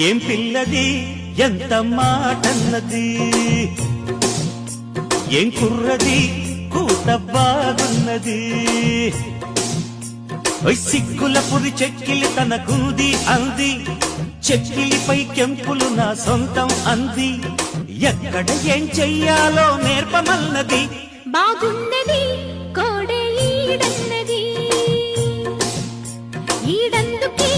ఏం పిల్లది ఎంత మాటన్నది, ఏం కుర్రది కూత బాగున్నది. సిగ్గుల పురి చెక్కిలి తన గుంది అంది, చెక్కిలిపై కెంపులు నా సొంతం అంది. ఎక్కడ ఏం చెయ్యాలో నేర్పమన్నది. బాగున్నది కోడే ఈడన్నది, ఈడందుకే